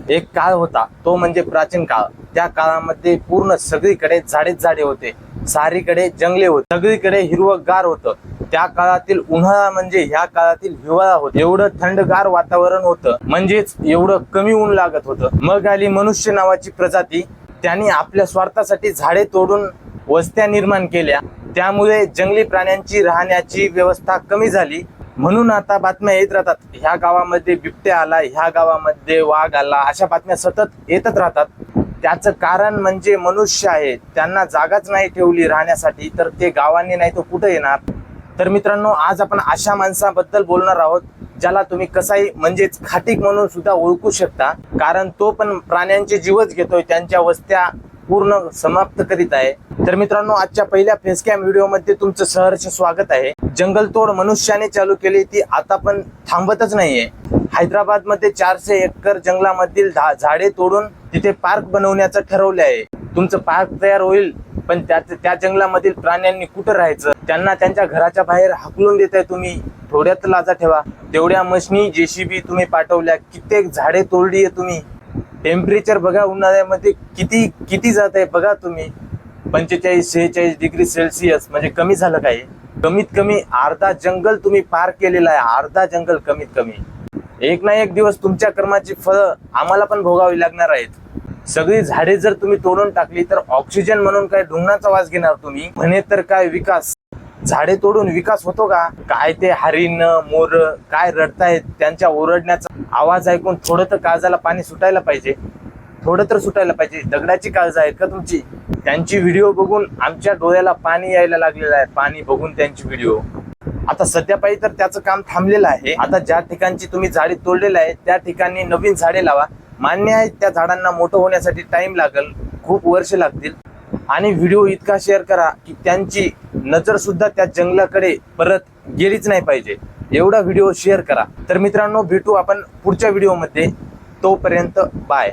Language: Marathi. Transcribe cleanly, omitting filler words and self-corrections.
एक काळ होता तो म्हणजे प्राचीन काळ। त्या काळामध्ये पूर्ण सगळीकडे झाडेच झाडे होते, सारीकडे जंगले होते, सगळीकडे हिरवंगार होतं। त्या काळातील उन्हाळा म्हणजे ह्या काळातील हिवाळा होता। एवढं थंडगार वातावरण होतं, म्हणजेच एवढं कमी ऊन लागत होतं। मग आली मनुष्य नावाची प्रजाती, त्यांनी आपल्या स्वार्थासाठी झाडे तोडून वस्त्या निर्माण केल्या। त्यामुळे जंगली प्राण्यांची राहण्याची व्यवस्था कमी झाली। म्हणून आता बातम्या येत राहतात, ह्या गावामध्ये बिबट्या आला, ह्या गावामध्ये वाघ आला, अशा बातम्या सतत येतच राहतात। त्याचं कारण म्हणजे मनुष्य आहे, त्यांना जागाच नाही ठेवली राहण्यासाठी, तर ते गावांनी नाही तो कुठे येणार। तर मित्रांनो, आज आपण अशा माणसाबद्दल बोलणार आहोत ज्याला तुम्ही कसाई म्हणजेच खाटीक म्हणून सुद्धा ओळखू शकता, कारण तो पण प्राण्यांचे जीवच घेतोय, त्यांच्या वस्त्या पूर्ण समाप्त करीत आहे। तर मित्रांनो, आजच्या पहिल्या फेसकॅम व्हिडिओमध्ये तुमचं सहर्ष स्वागत आहे। जंगलतोड मनुष्याने चालू केली, ती आता पण थांबतच नाहीये। हैदराबाद मध्ये 400 एकर जंगलामधील झाडे तोडून तिथे पार्क बनवण्याचं ठरवले आहे। तुमचं पार्क तयार होईल, पण त्या जंगलामधील प्राण्यांनी कुठं राहायचं? त्यांना त्यांच्या घराच्या बाहेर हाकलून देताय तुम्ही। थोड्यात लाजा ठेवा। तेवढ्या मशनी JCB तुम्ही पाठवल्या, कित्येक झाडे तोडली आहे तुम्ही। टेम्परेचर बघा उन्हाळ्यामध्ये किती किती जात आहे बघा तुम्ही, 45-46 डिग्री सेल्सिअस, म्हणजे कमी झालं काय? कमीत कमी अर्धा जंगल तुम्ही पार केलेला आहे, अर्धा जंगल कमीत कमी। एक ना एक दिवस तुमच्या कर्माची फळं आम्हाला पण भोगावी लागणार आहेत। सगळी झाडे जर तुम्ही तोडून टाकली तर ऑक्सिजन म्हणून काय ढुंगणाचा वास घेणार तुम्ही? म्हणे तर काय विकास? झाडे तोडून विकास होतो का? काय ते हरिण मोर काय रडतायत, त्यांच्या ओरडण्याचा आवाज ऐकून थोडं तर काळजाला पाणी सुटायला पाहिजे, थोडं तर सुटायला पाहिजे। दगडाची काळज आहेत का तुमची? त्यांची व्हिडिओ बघून आमच्या डोळ्याला पाणी यायला लागलेलं आहे, पाणी बघून त्यांची व्हिडिओ। आता सध्या पाहिजे तर त्याचं काम थांबलेलं आहे। आता ज्या ठिकाणची तुम्ही झाडे तोडलेलं आहे त्या ठिकाणी नवीन झाडे लावा। मान्य आहे, त्या झाडांना मोठं होण्यासाठी टाइम लागेल, खूप वर्ष लागतील। आणि व्हिडिओ इतका शेअर करा की त्यांची नजर सुद्धा त्या जंगलाकडे परत गेलीच नाही पाहिजे, एवढा व्हिडिओ शेअर करा। तर मित्रांनो, भेटू आपण पुढच्या व्हिडिओमध्ये, तोपर्यंत बाय।